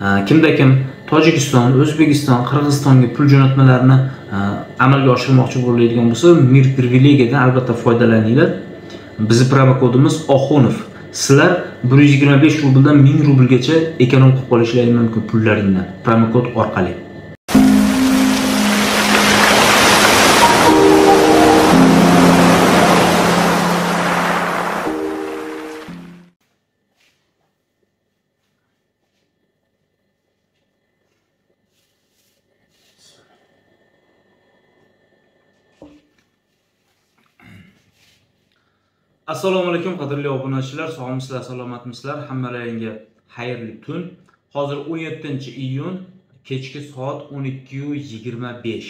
kimda kim Tojikiston, O'zbekiston, Qirg'izistonga pul jo'natmalarini amalga oshirmoqchi bo'ladigan bo'lsa, Mir privilegiyadan albatta foydalaninglar. Bizning promo kodimiz Oxunov. Sizlar 125 rubldan 1000 rublgacha ekonom qilib qolishingiz mumkin pullaringni promo kod orqali. Assalomu alaykum qadrli obunachilar, sog'misizlar, salomatmisizlar? Hammalaringizga xayrli tun. Hozir 17-iyun, kechki soat 12:25.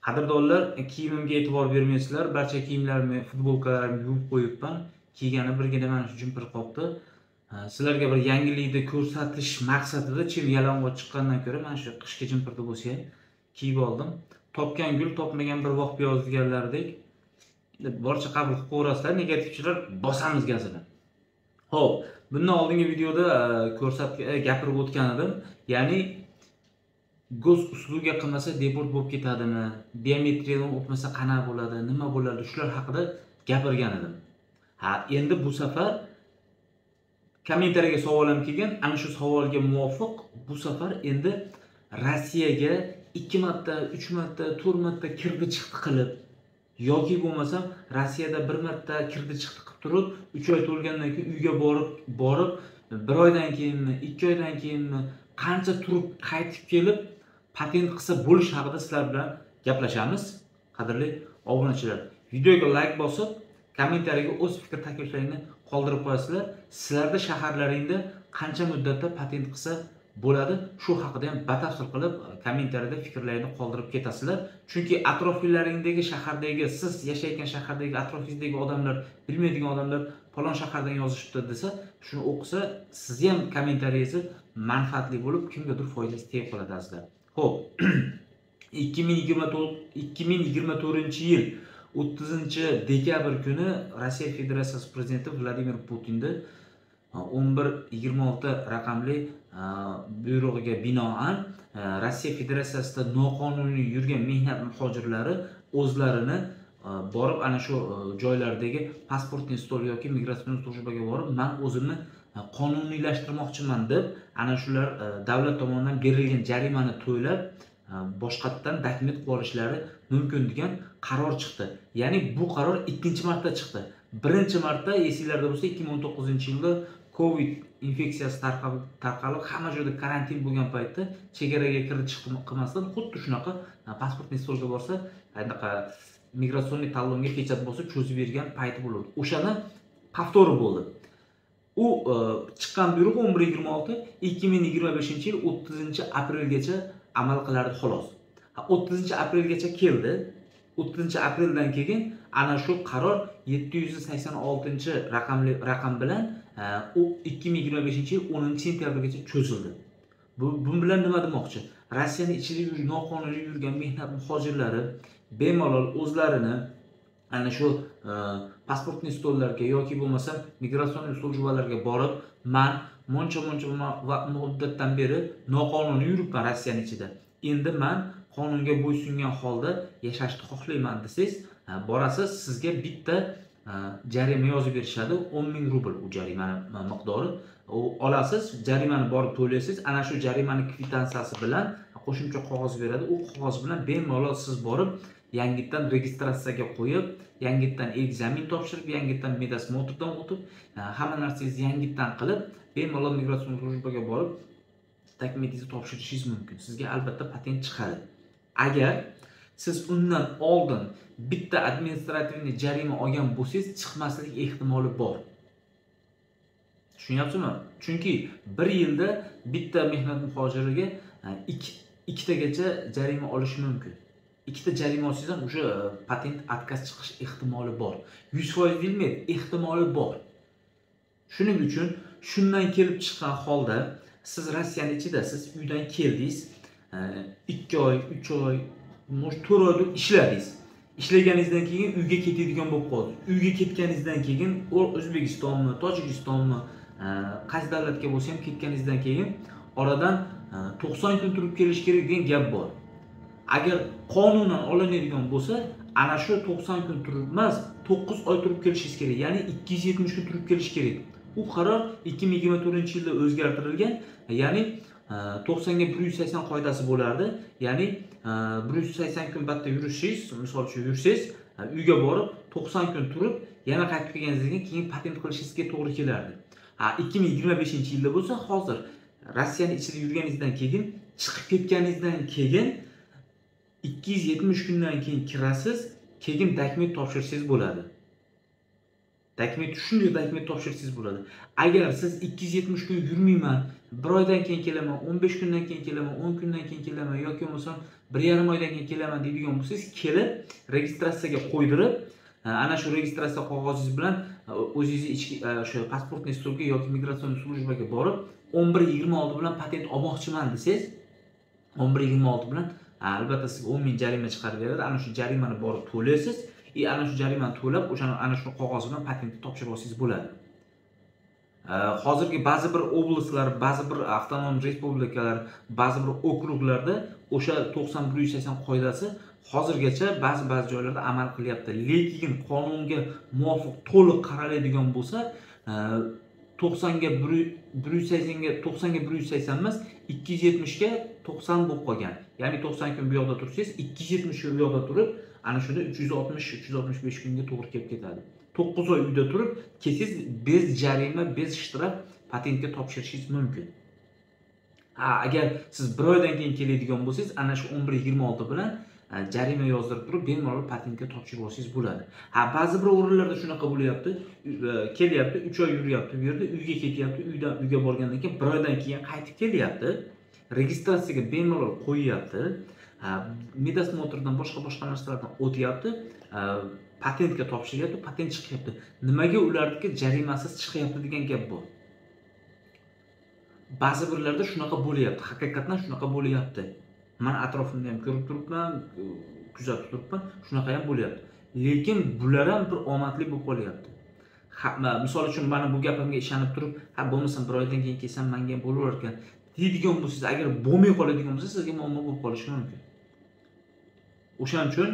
Qadrdonlar, kiyimimga e'tibor bermaysizlar. Barcha kiyimlarimni, futbolkalarimni yuvib qo'yibman. Kiygani birgina mana shu jimpir qolibdi. Sizlarga bir yangilikni ko'rsatish maqsadida chim yalang'och chiqqandan ko'ra mana shu qishki jimpirni bo'lsa kiyib oldim. Topgan gul, topmagan bir vaqt piyoz deganlardek. Barcha qabul qilib ko'rasizlar, negativchilar bosamiz gazini. Xo'p, bundan oldingi videoda gapirib o'tgan edim. Ya'ni gos usluga qilmasa deport bo'lib ketadimi? Biometriyadan o'tmasa qanaqa bo'ladi? Nima bo'ladi? Shular haqida gapirgan edim. Endi bu safar kommentariyaga savolim kelgan. Ana shu savolga muvofiq bu safar endi Rossiyaga 2 marta, 3 marta, 4 marta kirdi chiqdi qilib yoki bo'lmasam Rossiyada 1 marta kirdi chiqdi qilib turib 3 oy to'lgandan keyin uyga borib 1 oydan keyinmi, 2 oydan keyinmi qancha turib qaytib kelib patent qilsa bo'lish haqida sizlar bilan gaplashamiz. Qadrli obunachilar, videoga like bosib, kommentariyaga o'z fikr takliflaringizni qoldirib qo'yasizlar. Sizlarda shaharlaringda qancha muddatda patent qilsa bo'ladi, shu haqida ham batafsil qilib kommentariyada fikrlaringizni qoldirib ketasizlar. Chunki atrofinglaringdagi shahardagi, siz yashayotgan shahardagi atrofingizdagi odamlar, bilmaydigan odamlar falon shahardan yozishibdi desa, shuni o'qisa, siz ham kommentariyangiz manfaatli bo'lib, kimgadir foydasi tegib qoladi azizlar. Xo'p, 2024-yil 30-dekabr kuni Rossiya Federatsiyasi prezidenti Vladimir Putinni 1126 raqamli buyrug'iga binoan Rossiya Federatsiyasida noqonuniy yurgan mehnat muhojirlari o'zlarini borib ana shu joylardagi pasportni stol yoki migratsion slujbaga borib, men o'zimni qonuniylashtirmoqchiman deb ana shular davlat tomonidan berilgan jarimani to'lab boshqatdan dokument qilib olishlari mumkin degan qaror chiqdi. Ya'ni bu qaror ikkinchi marta chiqdi. Birinchi marta esinglarda bo'lsa 2019-yilda Covid infeksiyasi tarqalib, hamma joyda karantin bo'lgan paytda chegaraga kirib chiqib qilmasdan xuddi shunaqa pasportni stolga borsa, anaqa migratsion talonga pechat bosib cho'zib bergan payti bo'ldi. O'shani повторi bo'ldi. U chiqqan buyruq 1126 2025-yil 30-aprelgacha amal qilardi xolos. 30-aprelgacha keldi. 30-apreldan keyin ana shu qaror 786-raqam bilan u 2025-yil 10-sentyabrgacha cho'zildi. Bu bilan nima demoqchi? Rossiyaning ichida noqonuniy yurgan mehnat muhojirlari bemalol o'zlarini ana shu pasportni stollarga yoki bo'lmasa migratsion slujbalarga borib, men moncha muddatdan beri noqonuniy yuribman Rossiyaning ichida. Endi men qonunga bo'ysungan holda yashashni xohlayman desangiz, borasiz, sizga bitta jarima yozib berishadi, 10,000 rubl u jarimani miqdori. U olasiz, jarimani borib to'laysiz, ana shu jarimani kvitantsiyasi bilan qo'shimcha qog'oz beradi. U qog'oz bilan bemalol siz borib, yangitdan registratsiyaga qo'yib, yangitdan ekzamen topshirib, yangitdan medosmotrdan o'tib, hamma narsangizni yangitdan qilib, bemalol migratsion slujbaga borib, dokumentingizni topshirishingiz mumkin. Sizga albatta patent chiqadi. Agar siz undan oldin bitta administrativniy jarima olgan bo'lsangiz, chiqmaslik ehtimoli bor. Tushunyapsizmi? Chunki 1 yilda bitta mehnat muhojiriga 2tagacha jarima olish mumkin. 2ta jarima olsangiz ham o'sha patent отказ chiqish ehtimoli bor. 100% bilmaydi, ehtimoli bor. Shuning uchun shundan kelib chiqqan holda siz Rossiyaning ichidasiz, uydan keldingiz, 2 oy, 3 oy, 4 oy ishladingiz. Ishlaganingizdan keyin uyga ketadigan bo'lib qoldi. Uyga ketganingizdan keyin O'zbekistonmi, Tojikistonmi, qaysi davlatga bo'lsa ham ketganingizdan keyin oradan 90 kun turib kelish kerak degan gap bor. Agar qonunan olinadigan bo'lsa, ana shu 90 kun turib emas, 9 oy turib kelishingiz kerak. Ya'ni 270 kun turib kelish kerak. U qaror 2024-yilda o'zgartirilgan. Ya'ni 90 ga 180 qoidasi bo'lardi. Ya'ni 180 kun batda yurishingiz, misol uchun yursangiz, uyga borib 90 kun turib, yana qaytib kelganingizdan keyin patent qilishingizga to'g'ri kelardi. 2025-yilda bo'lsa, hozir Rossiyani ichida yurganingizdan keyin, chiqib ketganingizdan keyin 270 kundan keyin kirasiz, keyin dokument topshirsangiz bo'ladi. Dokument shunday dokument topshirsangiz bo'ladi. Agar siz 270 kun yurmayman, 1 oydan keyin kelaman, 15 kundan keyin kelaman, 10 kundan keyin kelaman yoki bo'lmasa 1,5 oydan keyin kelaman deydigan bo'lsangiz, kelib registratsiyaga qo'ydirib, ana shu registratsiya qog'ozingiz bilan o'zingizni ichki o'sha pasportniy stolga yoki migratsion slujbaga borib 11.26 bilan patent olmoqchiman desangiz, 11.26 bilan albatta sizga 10 ming jarima chiqarib beradi. Ana shu jarimani borib to'laysiz, ana shu jarimani to'lab, ana shu qog'oz bilan patentni topshirib olsangiz bo'ladi. Hozirgi ba'zi bir oblastlar, ba'zi bir avtonom respublikalar, ba'zi bir okruglarda o'sha 90-180 qoidasi hozirgacha ba'zi joylarda amal qilyapti. Lekin qonunga muvofiq to'liq qaraladigan bo'lsa, 90 ga 180 ga 90 ga 180 emas, 270 ga 90 bo'lib qolgan. Ya'ni 90 kun bu yoqda tursangiz, 270 kun bu yoqda turib, ana shunda 360-365 kunga to'g'ri kelib ketadi. 9 oy uyda turib, kesiz bez jarima, bez shtraf patentga topshirishingiz mumkin. Agar siz 1 oydan keyin keladigan bo'lsangiz, ana shu 11.26 bilan jarima yozdirib turib, bemalol patentga topshirib olsangiz bo'ladi. Ba'zi bir o'rinlarda shunaqa bo'lyapti. Kelyapti, 3 oy yuryapti bu yerda, uyga ketyapti, uyga borgandan keyin 1 oydan keyin qaytib kelyapti. Registratsiyaga bemalol qo'yyapti. Medosmotrdan boshqa narsalardan o'tyapti. Patentga topshiryapti, patent chiqyapti. Nimaga ularniki jarimasiz chiqyapti degan gap bor. Ba'zi birlarda shunaqa bo'lyapti, haqiqatan shunaqa bo'lyapti. Men atrofimda ham ko'rib turibman, kuzatib turibman, shunaqa ham bo'lyapti. Lekin bular ham bir omadli bo'lib qolyapti. Misol uchun mana bu gapimga ishonib turib, bo'lmasam 1 oydan keyin kelsam menga ham bo'lar ekan deydigan bo'lsangiz, agar bo'lmay qoladigan bo'lsa, sizga muammo bo'lib qolishi mumkin. O'shaning uchun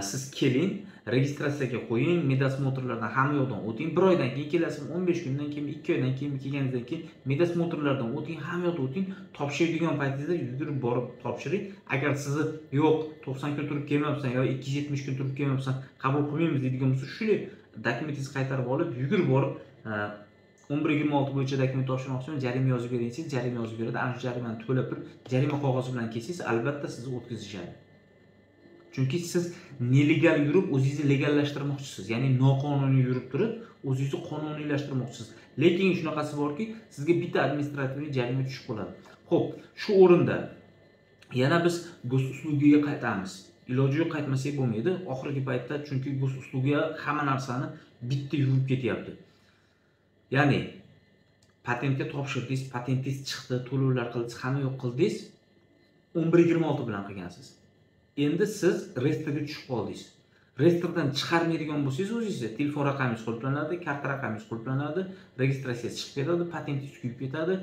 siz keling, registratsiyaga qo'ying, medosmotrlardan hamma yoqdan o'ting. 1 oydan keyin kelasiz, 15 kundan keyin, 2 oydan keyin kelganingizdan keyin medosmotrlardan o'ting, hamma yoqda o'ting. Topshiradigan paytingizda yugurib borib topshiring. Agar sizni yo'q 90 kun turib kelmayapsan yoki 270 kun turib kelmayapsan, qabul qilmaymiz deydigan bo'lsa, shunday dokumentingizni qaytarib olib, yugurib borib 11.26 bo'yicha dokument topshirmoqchiman, jarima yozib bering desangiz, jarima yozib beradi. Ana shu jarimani to'lab turib, jarima qog'ozi bilan kelsangiz, albatta sizni o'tkazishadi. Chunki siz nelegal yurib, o'zingizni legallashtirmoqchisiz. Ya'ni noqonuniy yurib turib, o'zingizni qonuniylashtirmoqchisiz. Lekin shunaqasi borki, sizga bitta administrativ jarima tushib qoladi. Xo'p, shu o'rinda yana biz gosuslugiga qaytamiz. Iloji yo'q qaytmasak bo'lmaydi. Oxirgi paytda chunki gosuslugiga hamma narsani bitta yurib ketyapti. Ya'ni patentga topshirdingiz, patentingiz chiqdi, to'lovlar qildingiz, hamma yo'q qildingiz, 11.26 bilan qilgansiz. Endi siz reyestrga tushib qoldingiz. Reyestrdan chiqarmaydigan bo'lsangiz, o'zingiz telefon raqamingiz qo'llanadi, karta raqamingiz qo'llanadi, registratsiya chiqib ketadi, patentingiz kuyib ketadi,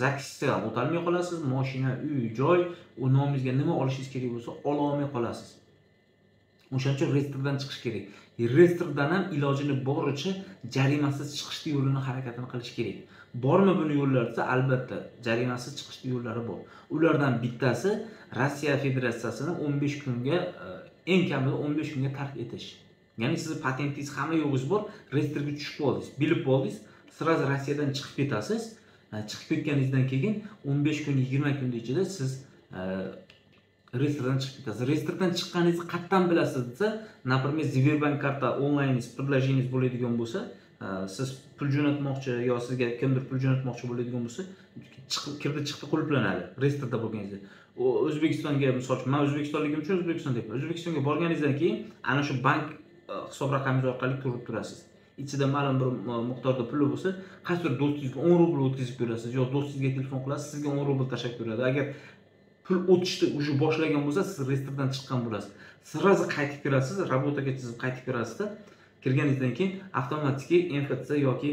zaksdan o'tolmay qolasiz, mashina, uy, joy, u nomingizga nima olishingiz kerak bo'lsa, ola olmay qolasiz. O'shaning uchun reyestrdan chiqish kerak. Reyestrdan ham ilojini boricha jarimasiz chiqishni yo'lini harakatini qilish kerak. Bormi buni yo'llari desa, albatta jarimasiz chiqishni yo'llari bor. Ulardan bittasi Rossiya Federatsiyasini 15 kunga, eng kamida 15 kunga tark etish. Ya'ni siz patentingiz hamma yo'g'ingiz bor, reyestrga tushib qoldingiz, bilib qoldingiz, siz Rossiyadan chiqib ketasiz. Chiqib ketganingizdan keyin 15 kun, 20 kun ichida siz reyestrdan chiqib ketasiz. Reyestrdan chiqqaningizni qayerdan bilasiz desa, например, Sberbank karta onlayn предложениеңiz bo'ladigan bo'lsa, siz pul jo'natmoqchi yo sizga kimdir pul jo'natmoqchi bo'ladigan bo'lsa, kirdi chiqdi qulflanadi reyestrda bo'lganingizda. O'zbekistonga, misol uchun, men O'zbekistonligim uchun O'zbekistonda deyman. O'zbekistonga borganingizdan keyin ana shu bank hisob raqamingiz orqali ko'rib turasiz. Ichida ma'lum bir miqdorda pul bo'lsa, qaysidir do'stingizga 10 rubl o'tkazib berasiz, yo do'stingizga telefon qilasiz, sizga 10 rubl tashab beradi. Agar pul o'tishni уже boshlagan bo'lsa, siz reyestrdan chiqqan bo'lasiz. Sirazi qaytib kirasiz, rabotaga chizib qaytib kirasizda, Kirganingizdan keyin avtomatik MFTS yoki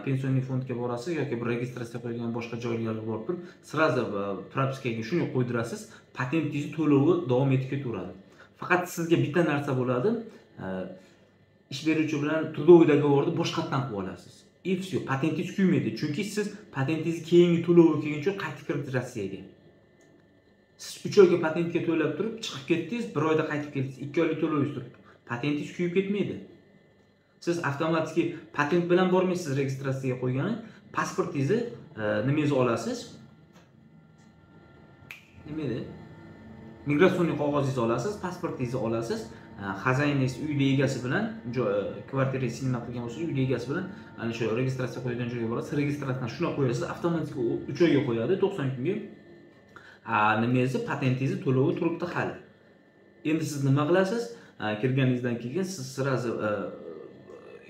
pensioniy fondga borasiz yoki bir registratsiya qilingan boshqa joylarga borib turib, sразу propiskaga shuni qo'ydirasiz, patentingiz to'lovi davom etib ketaveradi. Faqat sizga bitta narsa bo'ladi, ish beruvchi bilan трудовой договорni boshqatdan qilib olasiz. И все, patentingiz kuymaydi, chunki siz patentingizni keyingi to'lovi kelguncha qaytib kirdingiz Rossiyaga. Siz 3 oyga patentga to'lab turib, chiqib ketdingiz, 1 oyda qaytib keldingiz, 2 oylik to'lovingiz turibdi. Patentingiz kuyib ketmaydi. Siz avtomatik patent bilan bormaysiz registratsiyaga qo'yganing, pasportingizni nimangizni olasiz? Nima edi? Migratsion qog'ozingizni olasiz, pasportingizni olasiz, xazayningiz uyli egasi bilan, kvartirangiz sinma qilgan bo'lsa, uyli egasi bilan ana shu registratsiya qo'ygan joyga borasiz, registratsiyadan shuna qo'yasiz, avtomatik 3 oyga qo'yadi, 90 kunga. Nimangizni, patentingizni to'lovi turibdi hali. Endi siz nima qilasiz? Kirganingizdan keyin siz sразу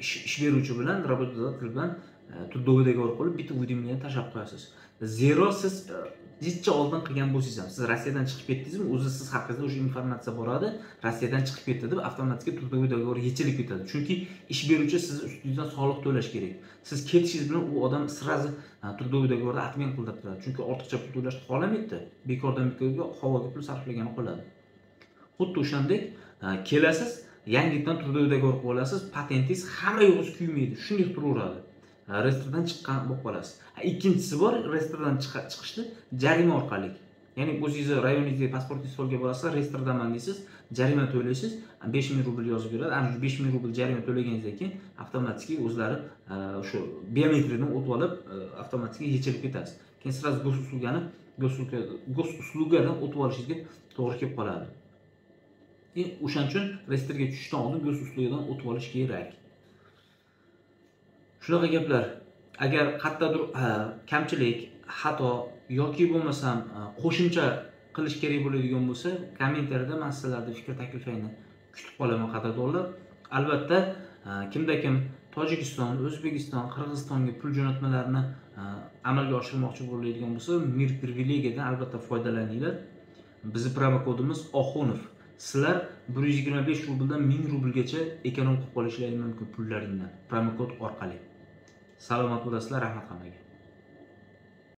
ish beruvchi bilan, работодатель bilan трудовой договор qilib, bitta уведомление tashlab qo'yasiz. Zero siz hechcha oldin qilgan bo'lsangiz ham, siz Rossiyadan chiqib ketdingizmi, o'zi siz haqingizda o'sha informatsiya boradi, Rossiyadan chiqib ketdi deb avtomatik трудовой договор yechilib ketadi. Chunki ish beruvchi siz ustingizdan soliq to'lash kerak. Siz ketishingiz bilan u odam sразу трудовой договорni отмен qilib turadi. Chunki ortiqcha pul to'lashni xohlamaydi. Bekordan bekorga havoga pul sarflagani qoladi. Xuddi o'shandek kelasiz, yangidan трудовой договор qilib olasiz, patentingiz hamma yo'g'iz kuymaydi, shunday turaveradi. Reyestrdan chiqqan bo'lib qolasiz. Ikkinchisi bor, reyestrdan chiqishni jarima orqali. Ya'ni o'zingizni rayoningizga pasportingiz solga borasiz, reyestrdaman deysiz, jarima to'laysiz, 5000 rubl yozib beradi. Ana shu 5000 rubl jarima to'laganingizdan keyin avtomatik o'zlari shu biometriyadan o'tib olib, avtomatik yechilib ketasiz. Keyin sразу gosuslugadan o'tib olishingizga to'g'ri kelib qoladi. O'shaning uchun reyestrga tushishdan oldin gosuslugadan o'tib olish kerak. Shunaqa gaplar. Agar qayerdadir kamchilik, xato yoki bo'lmasam qo'shimcha qilish kerak bo'ladigan bo'lsa, kommentariyada men sizlarga fikr takliflaringni kutib qolaman qadrdonlar. Albatta, kimda-kim Tojikiston, O'zbekiston, Qirg'izistonga pul jo'natmalarini amalga oshirmoqchi bo'ladigan bo'lsa, Mir privilegiyadan albatta foydalaninglar. Bizning promo kodimiz Oxunov. Sizlar 125 rubldan 1000 rublgacha ekonom qilib qolishingiz mumkin pullaringdan promo kod orqali. Salomat bo'lasizlar, rahmat hammaga.